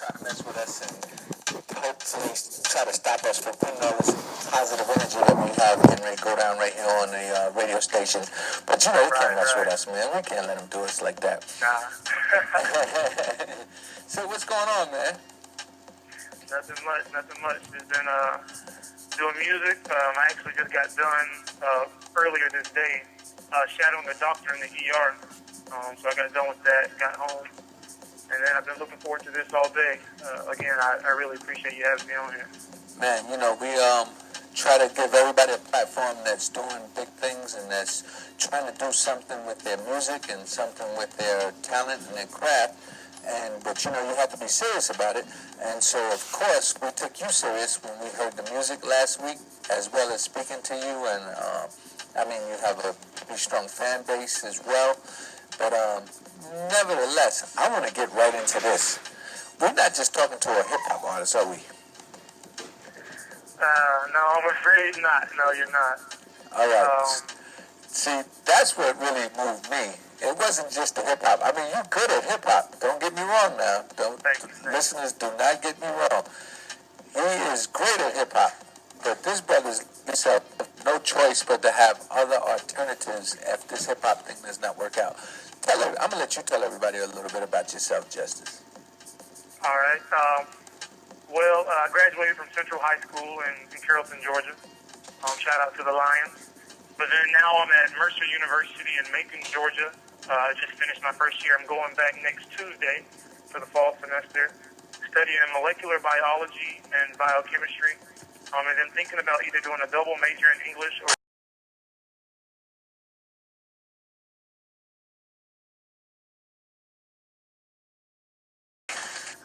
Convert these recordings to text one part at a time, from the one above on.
try to mess with us and hopefully try to stop us from putting all this positive energy that we have getting ready to go down right here on the radio station. But you know, they can't mess with us, man. We can't let them do us like that. Nah. So what's going on, man? Nothing much. Just been doing music. I actually just got done earlier this day shadowing a doctor in the ER. So I got done with that, got home, and then I've been looking forward to this all day. Again, I really appreciate you having me on here. Man, you know, we try to give everybody a platform that's doing big things and that's trying to do something with their music and something with their talent and their craft. But you know, you have to be serious about it. And so, of course, we took you serious when we heard the music last week, as well as speaking to you. And I mean, you have a pretty strong fan base as well. But nevertheless, I want to get right into this. We're not just talking to a hip-hop artist, are we? No, I'm afraid not. No, you're not. All right. See, that's what really moved me. It wasn't just the hip-hop. I mean, you're good at hip-hop. Don't get me wrong now. Listeners, do not get me wrong. He is great at hip-hop. But this brother's no choice but to have other alternatives if this hip-hop thing does not work out. I'm going to let you tell everybody a little bit about yourself, Justis. All right. Well, I graduated from Central High School in Carrollton, Georgia. Shout out to the Lions. But then now I'm at Mercer University in Macon, Georgia. I just finished my first year. I'm going back next Tuesday for the fall semester, studying molecular biology and biochemistry. And then thinking about either doing a double major in English or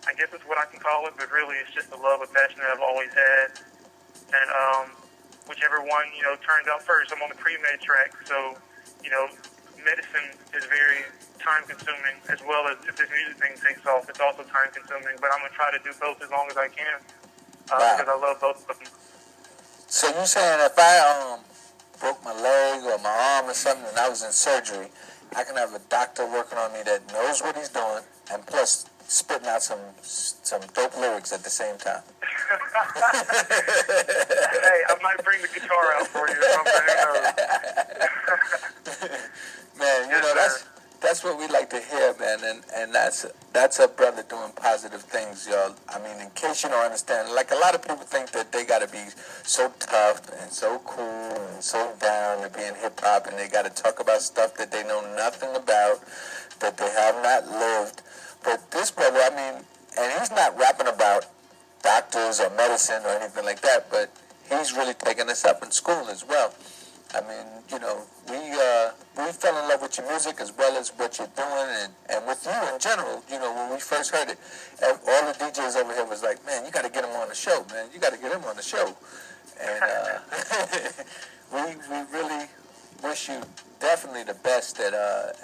I guess it's what I can call it, but really it's just a love, a passion that I've always had. And whichever one, you know, turns out first. I'm on the pre-med track, so, you know, medicine is very time-consuming, as well as if this music thing takes off, it's also time-consuming. But I'm going to try to do both as long as I can, because I love both of them. So you saying if I broke my leg or my arm or something and I was in surgery, I can have a doctor working on me that knows what he's doing and plus spitting out some dope lyrics at the same time. Hey, I might bring the guitar out for you or something. Man, you know, that's what we like to hear, man, and that's a brother doing positive things, y'all. I mean, in case you don't understand, like a lot of people think that they got to be so tough and so cool and so down to be in hip-hop, and they got to talk about stuff that they know nothing about, that they have not lived. But this brother, I mean, and he's not rapping about doctors or medicine or anything like that, but he's really taking us up in school as well. I mean, you know, we fell in love with your music as well as what you're doing and with you in general. You know, when we first heard it, all the DJs over here was like, man, you got to get him on the show, man. You got to get him on the show. And we really wish you definitely the best at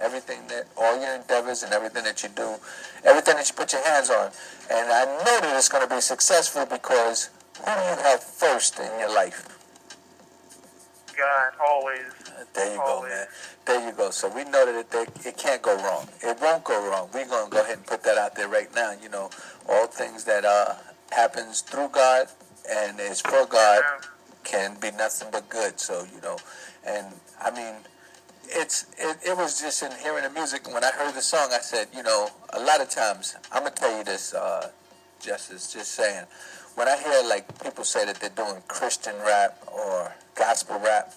everything that, all your endeavors and everything that you do, everything that you put your hands on. And I know that it's going to be successful because who do you have first in your life? God, always. There you go, man. There you go. So we know that it can't go wrong. It won't go wrong. We're going to go ahead and put that out there right now. You know, all things that happens through God and is for God can be nothing but good. So, you know, and I mean, it was just in hearing the music. When I heard the song, I said, you know, a lot of times, I'm going to tell you this, Justis, just saying, when I hear like people say that they're doing Christian rap or gospel rap,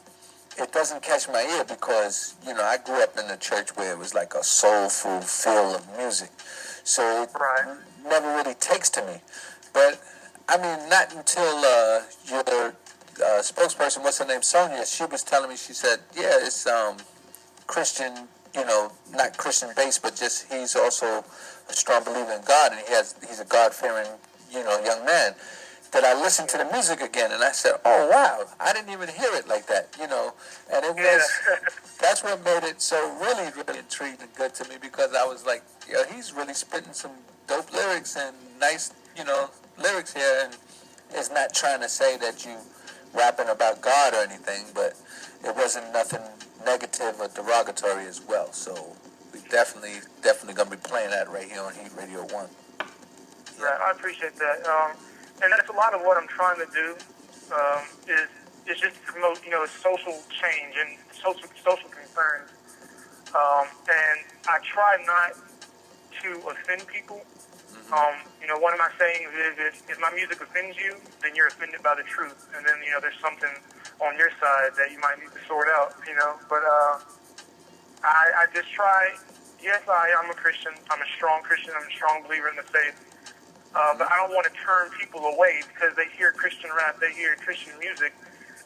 it doesn't catch my ear because, you know, I grew up in a church where it was like a soulful feel of music. So it never really takes to me. But, I mean, not until your spokesperson, what's her name, Sonia, she was telling me, she said, yeah, it's Christian, you know, not Christian based, but just he's also a strong believer in God, and he's a God-fearing, you know, young man. That I listened to the music again, and I said, oh, wow, I didn't even hear it like that, you know, and it was, that's what made it so really, really intriguing and good to me, because I was like, yeah, he's really spitting some dope lyrics and nice, you know, lyrics here, and it's not trying to say that you rapping about God or anything, but it wasn't nothing negative or derogatory as well, so we definitely going to be playing that right here on HeatRadio1. Right. I appreciate that. And that's a lot of what I'm trying to do. Is just promote, social change and social concerns. And I try not to offend people. One of my sayings is, if my music offends you, then you're offended by the truth. And then, there's something on your side that you might need to sort out, But I just try, yes, I'm a Christian. I'm a strong Christian. I'm a strong believer in the faith. But I don't want to turn people away because they hear Christian rap, they hear Christian music.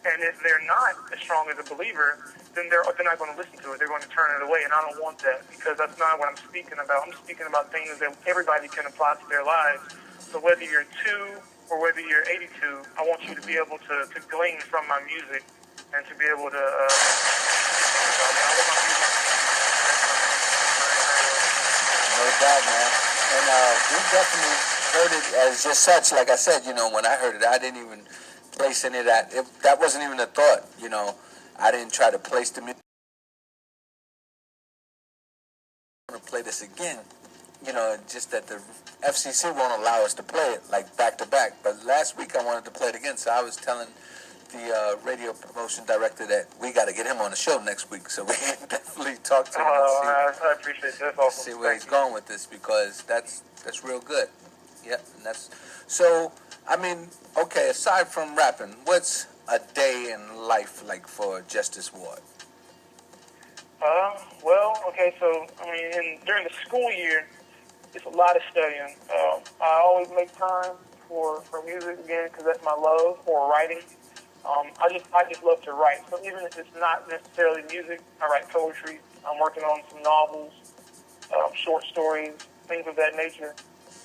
And if they're not as strong as a believer, then they're not going to listen to it. They're going to turn it away, and I don't want that because that's not what I'm speaking about. I'm speaking about things that everybody can apply to their lives. So whether you're 2 or whether you're 82, I want you to be able to glean from my music and to be able to. No doubt, man. And we definitely heard it as just such. Like I said, when I heard it, I didn't even place any of that. That wasn't even a thought, I didn't try to place the music. I'm going to play this again, just that the FCC won't allow us to play it like back to back. But last week I wanted to play it again, so I was telling the radio promotion director that we got to get him on the show next week, so we can definitely talk to him. I appreciate that. That's awesome. See where he's going with this, because that's real good. Yep, and that's so. I mean, okay, aside from rapping, what's a day in life like for Justis Ward? So, during the school year, it's a lot of studying. I always make time for music again because that's my love, or writing. I just love to write. So even if it's not necessarily music, I write poetry. I'm working on some novels, short stories, things of that nature.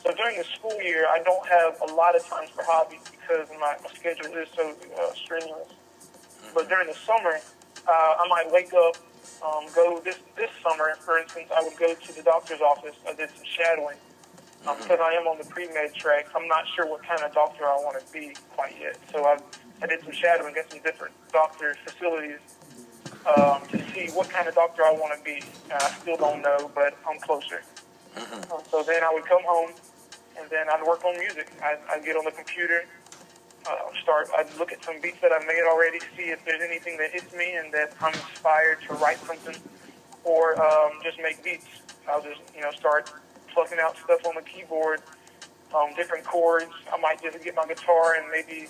So during the school year, I don't have a lot of time for hobbies because my schedule is so strenuous. But during the summer, I might wake up, go this summer, for instance, I would go to the doctor's office. I did some shadowing because I am on the pre-med track. I'm not sure what kind of doctor I want to be quite yet. So I did some shadowing at some different doctor facilities to see what kind of doctor I want to be. I still don't know, but I'm closer. So then I would come home, and then I'd work on music. I'd get on the computer, I'd look at some beats that I've made already, see if there's anything that hits me and that I'm inspired to write something, or just make beats. I'll just, start plucking out stuff on the keyboard, different chords. I might just get my guitar and maybe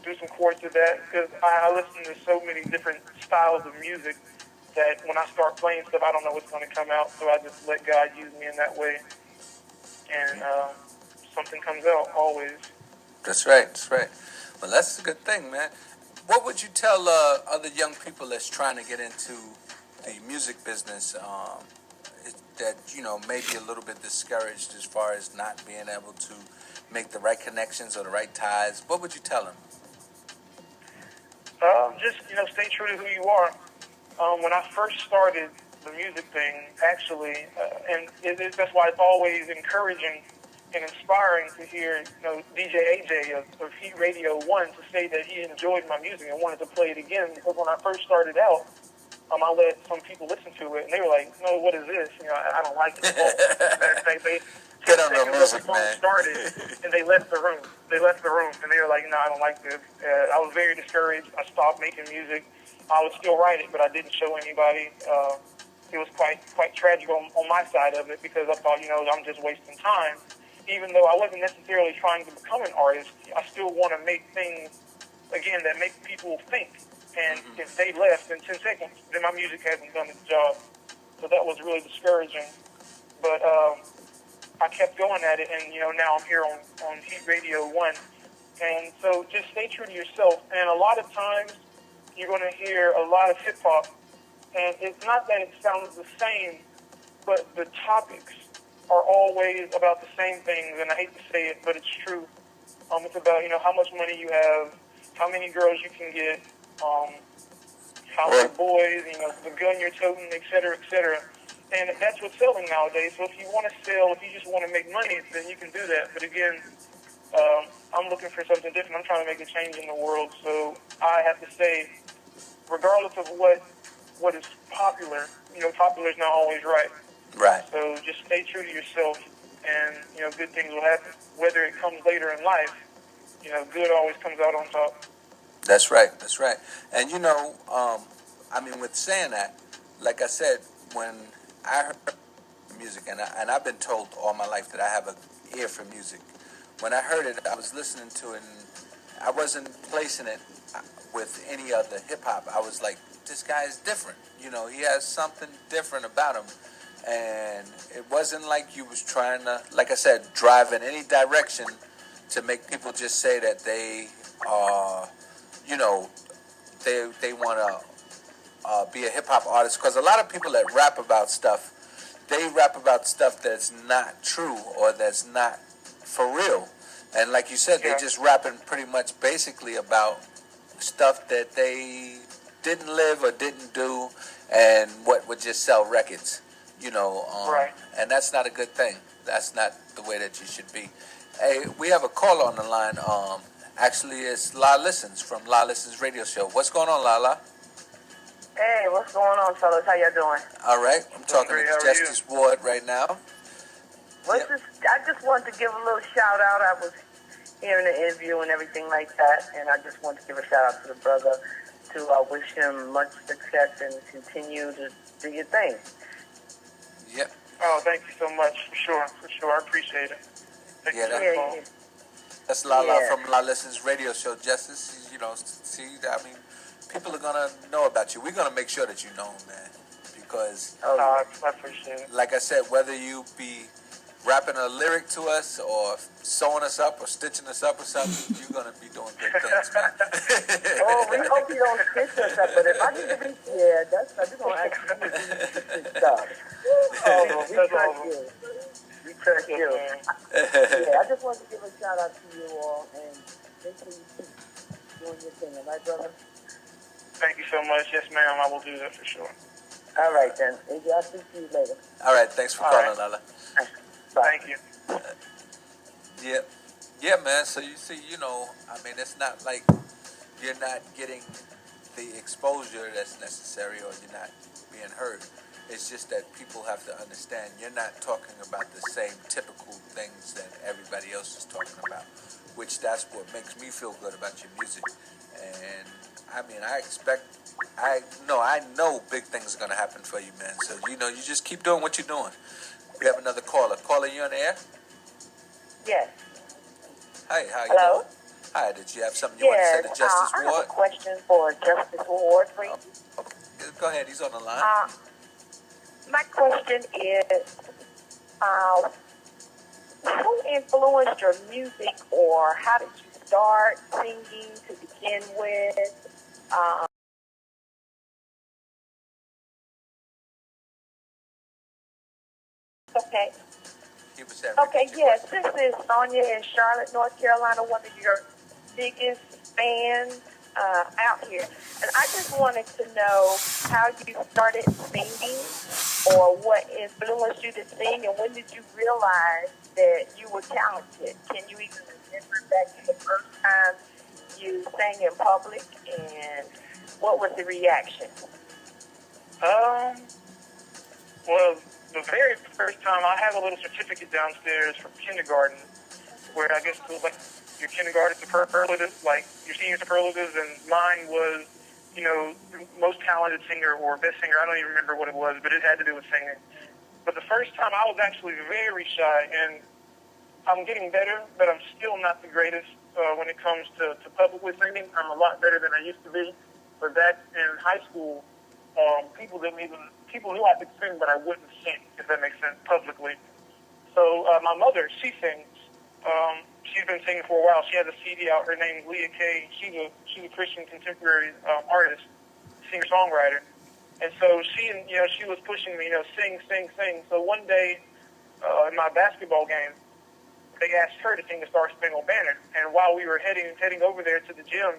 do some chords to that, because I listen to so many different styles of music that when I start playing stuff, I don't know what's going to come out, so I just let God use me in that way, and something comes out always. That's right. Well, that's a good thing, man. What would you tell other young people that's trying to get into the music business that, may be a little bit discouraged as far as not being able to make the right connections or the right ties? What would you tell them? Just, stay true to who you are. When I first started the music thing, actually, that's why it's always encouraging and inspiring to hear, DJ AJ of HeatRadio1 to say that he enjoyed my music and wanted to play it again. Because when I first started out, I let some people listen to it, and they were like, "No, what is this? I don't like it at all." Matter of fact, they get on the music, the song man. started, and they left the room. And they were like, "No, I don't like this." I was very discouraged. I stopped making music. I would still write it, but I didn't show anybody. It was quite tragic on my side of it, because I thought, I'm just wasting time. Even though I wasn't necessarily trying to become an artist, I still want to make things, again, that make people think. And if they left in 10 seconds, then my music hasn't done its job. So that was really discouraging. But I kept going at it, and, now I'm here on HeatRadio1. And so just stay true to yourself. And a lot of times, you're going to hear a lot of hip-hop. And it's not that it sounds the same, but the topics are always about the same things. And I hate to say it, but it's true. It's about, how much money you have, how many girls you can get, how many boys, the gun you're toting, et cetera, et cetera. And that's what's selling nowadays. So if you want to sell, if you just want to make money, then you can do that. But again, I'm looking for something different. I'm trying to make a change in the world. So I have to say, regardless of what is popular, popular is not always right. Right. So just stay true to yourself and, good things will happen. Whether it comes later in life, good always comes out on top. That's right. That's right. And with saying that, like I said, when I heard music, and I've been told all my life that I have an ear for music. When I heard it, I was listening to it, and I wasn't placing it with any other hip hop. I was like, this guy is different. He has something different about him. And it wasn't like you was trying to, like I said, drive in any direction to make people just say that they are, they want to be a hip hop artist. Because a lot of people that rap about stuff, they rap about stuff that's not true or that's not for real. And like you said, they just rapping pretty much basically about stuff that they didn't live or didn't do, and what would just sell records. Right. And that's not a good thing. That's not the way that you should be. Hey, we have a caller on the line. Actually, it's La Listens from La Listens Radio Show. What's going on, Lala? Hey, what's going on, fellas? How y'all doing? All right. I'm talking to Justis Ward right now. I just wanted to give a little shout out. I was hearing the interview and everything like that, and I just wanted to give a shout out to the brother to wish him much success and continue to do your thing. Yep. Oh, thank you so much. For sure. I appreciate it. That's Lala from La Listens Radio Show. Justice, people are going to know about you. We're going to make sure that you know, man. Because, I appreciate it. Like I said, whether you be rapping a lyric to us or sewing us up or stitching us up or something, you're going to be doing good things, man. Oh, we hope you don't stitch us up, but if I need to be, that's you're going to actually do stuff. Oh, we trust you. We trust you. I just wanted to give a shout out to you all, and make sure you keep doing your thing. All right, brother? Thank you so much. Yes, ma'am. I will do that for sure. All right, then. I'll speak to you later. All right. Thanks for calling, Lala. Thank you. Yeah, man. So you see, it's not like you're not getting the exposure that's necessary or you're not being heard. It's just that people have to understand you're not talking about the same typical things that everybody else is talking about, which that's what makes me feel good about your music. And I know big things are going to happen for you, man. So, you just keep doing what you're doing. We have another caller. Caller, you on the air? Yes. Hi, how you Hello? doing? Hi, did you have something you want to say to Justice I Ward? have a question for Justice Ward, please. Go ahead, he's on the line. My question is, who influenced your music, or how did you start singing to begin with? Okay. Yes. This is Sonia in Charlotte, North Carolina, one of your biggest fans out here. And I just wanted to know how you started singing, or what influenced you to sing, and when did you realize that you were talented? Can you even remember back to the first time you sang in public, and what was the reaction? Well, the very first time, I have a little certificate downstairs from kindergarten, where I guess it was like your kindergarten superlatives, like your senior superlatives, and mine was, the most talented singer or best singer. I don't even remember what it was, but it had to do with singing. But the first time, I was actually very shy, and I'm getting better, but I'm still not the greatest when it comes to publicly singing. I'm a lot better than I used to be. But back in high school, people knew I could sing, but I wouldn't sing, if that makes sense, publicly. So my mother, she sings. She's been singing for a while. She has a CD out. Her name is Leah Kay. She's a Christian contemporary artist, singer-songwriter. And so she was pushing me, sing, sing, sing. So one day in my basketball game, they asked her to sing the Star Spangled Banner. And while we were heading over there to the gym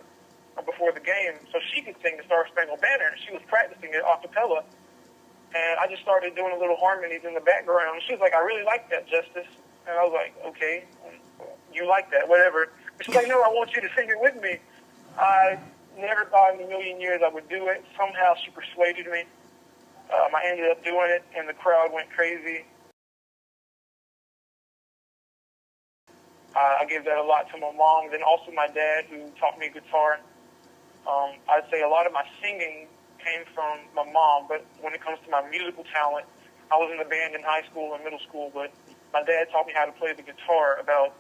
before the game, so she could sing the Star Spangled Banner, she was practicing it a cappella. And I just started doing a little harmonies in the background. She was like, I really like that, Justice. And I was like, okay, you like that, whatever. But she's like, no, I want you to sing it with me. I never thought in a million years I would do it. Somehow she persuaded me. I ended up doing it, and the crowd went crazy. I give that a lot to my mom, then also my dad, who taught me guitar. I'd say a lot of my singing came from my mom, but when it comes to my musical talent, I was in the band in high school and middle school, but my dad taught me how to play the guitar about,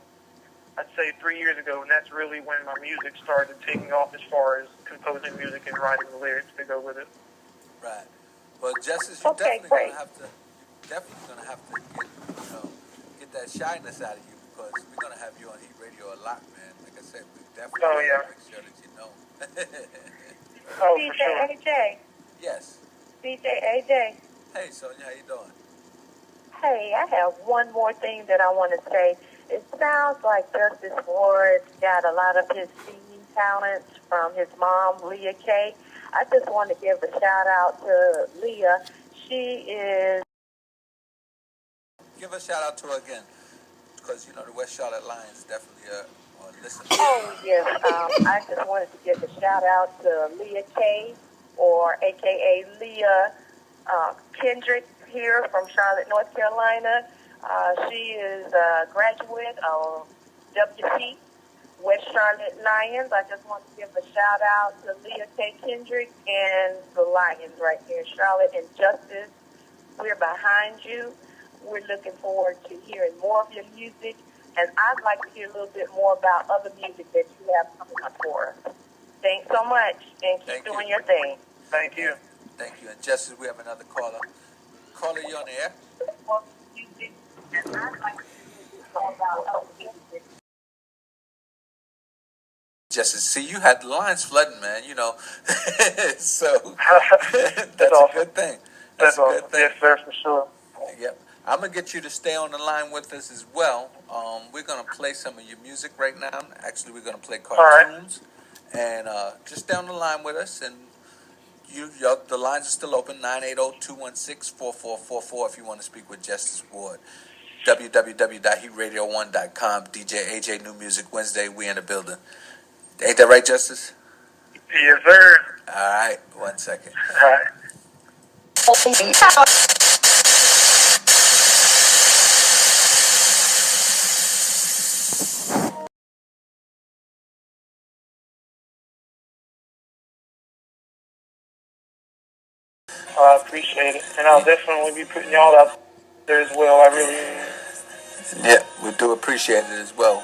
I'd say, 3 years ago, and that's really when my music started taking off as far as composing music and writing the lyrics to go with it. Right. Well, Justis, you're definitely gonna have to get, get that shyness out of you, because we're gonna have you on Heat Radio a lot, man. Like I said, we definitely make sure that you know. Oh, DJ for sure. AJ. Yes. DJ AJ. Hey, Sonia, how you doing? Hey, I have one more thing that I want to say. It sounds like Justice Ward got a lot of his singing talents from his mom, Leah Kay. I just want to give a shout out to Leah. She is... Give a shout out to her again, because, you know, the West Charlotte Lions definitely listen. Oh, yes. I just wanted to give a shout out to Leah Kay, or a.k.a. Leah Kendrick here from Charlotte, North Carolina. She is a graduate of WC, West Charlotte Lions. I just want to give a shout out to Leah K. Kendrick and the Lions right here in Charlotte. And Justis, we're behind you. We're looking forward to hearing more of your music. And I'd like to hear a little bit more about other music that you have coming up for us. Thanks so much, and keep doing your thing. Thank you. Thank you. And Justis, we have another caller. Caller, you on the air? Justis, see, you had the lines flooding, man, you know. So, that's awesome. a good thing. That's a good thing. Yes, sir, for sure. Yep. I'm going to get you to stay on the line with us as well. We're going to play some of your music right now. Actually, we're going to play cartoons. Right. And just stay on the line with us. And the lines are still open, 980-216-4444 if you want to speak with Justis Ward. www.HeatRadio1.com. DJ AJ New Music Wednesday. We in the building. Ain't that right, Justis? Yes, sir. All right. 1 second. All right. I appreciate it, and I'll definitely be putting y'all out there as well. I really am. Yeah, we do appreciate it as well.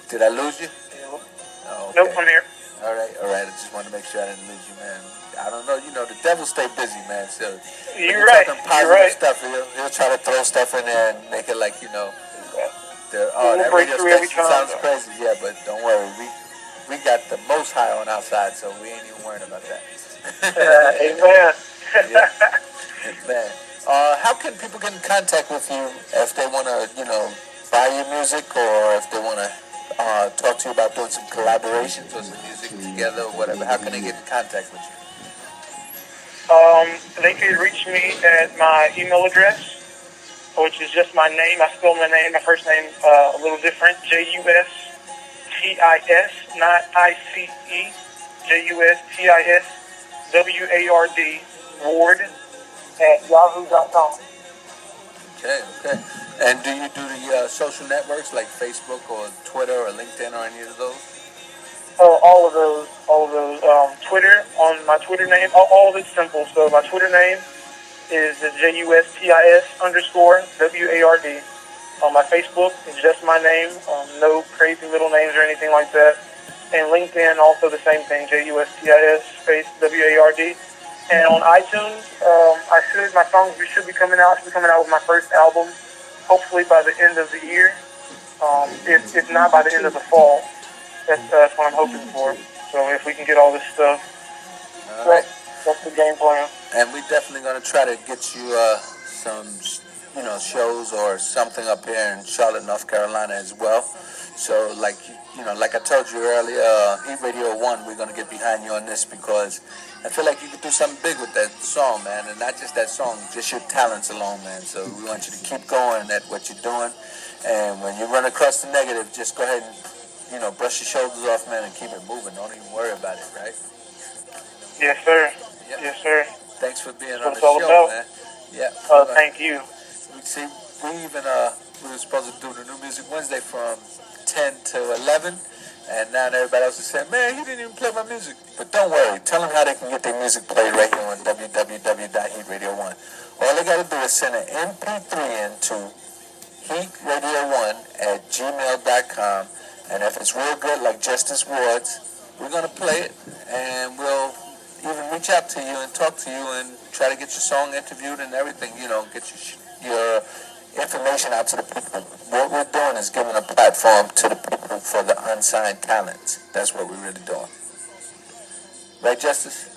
Did I lose you? Yeah. Oh, okay. Nope, I'm here. All right. I just want to make sure I didn't lose you, man. I don't know. You know, the devil stay busy, man. So you're right. Talking positive stuff, he'll try to throw stuff in there and make it like, you know, that radio station sounds crazy. Yeah, but don't worry. We got the Most High on our side, so we ain't even worrying about that. Amen. Amen. How can people get in contact with you if they want to, you know, buy your music, or if they want to talk to you about doing some collaborations or some music together or whatever? How can they get in contact with you? They could reach me at my email address, which is just my name. I spell my name, my first name a little different, Justis, not ICE, JUSTIS, WARD, Ward, at yahoo.com. Okay. And do you do the social networks like Facebook or Twitter or LinkedIn or any of those? All of those. Twitter, on my Twitter name, all of it's simple. So my Twitter name is JUSTIS_WARD. On my Facebook, it's just my name, no crazy middle names or anything like that. And LinkedIn, also the same thing, JUSTIS space WARD. And on iTunes, my songs should be coming out. I should be coming out with my first album, hopefully by the end of the year. If not by the end of the fall, that's what I'm hoping for. So if we can get all this stuff, that's the game plan. And we're definitely going to try to get you some, you know, shows or something up here in Charlotte, North Carolina as well. So, like I told you earlier, HeatRadio1, we're going to get behind you on this, because I feel like you could do something big with that song, man. And not just that song, just your talents alone, man. So we want you to keep going at what you're doing. And when you run across the negative, just go ahead and, you know, brush your shoulders off, man, and keep it moving. Don't even worry about it, right? Yes, sir. Yep. Yes, sir. Thanks for being on the show, man. Yeah. Thank you. See, we even We were supposed to do the New Music Wednesday from 10 to 11. And now everybody else is saying, man, he didn't even play my music. But don't worry. Tell them how they can get their music played right here on www.HeatRadio1. All they got to do is send an MP3 into HeatRadio1@gmail.com. And if it's real good, like Justis Ward's, we're going to play it. And we'll even reach out to you and talk to you and try to get your song interviewed and everything. You know, get your information out to the people. What we're doing is giving a platform to the people for the unsigned talents. That's what we're really doing. Right, Justis?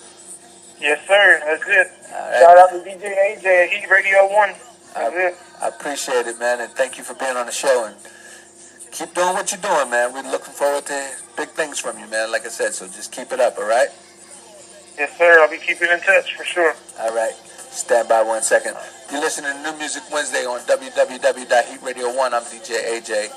Yes, sir. That's it. Right. Shout out to DJ AJ at Heat Radio 1. That's it. I appreciate it, man, and thank you for being on the show. And keep doing what you're doing, man. We're looking forward to big things from you, man, like I said. So just keep it up, all right? Yes, sir. I'll be keeping in touch for sure. All right. Stand by 1 second. You're listening to New Music Wednesday on www.heatradio1. I'm DJ AJ.